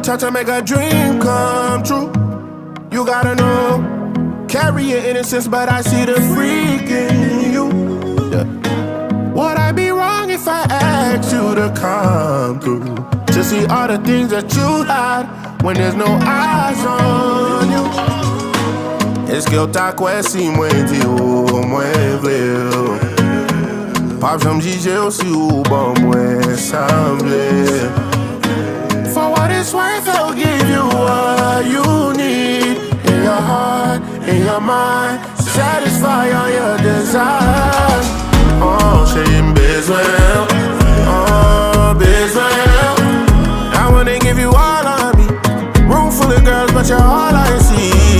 touch to make a dream come true. You gotta know, carry your innocence, but I see the freak in you. Yeah. Would I be wrong if I asked you to come through? To see all the things that you hide when there's no eyes on you. Es que eu tá conheci muito o muevo. Pop jam DJ si o bom ensemble. For what it's worth, I'll give you what you need. In your heart, in your mind, satisfy all your desires. Oh, j'ai besoin, oh, besoin. I wanna give you all of me. Room full of girls, but you're all I see.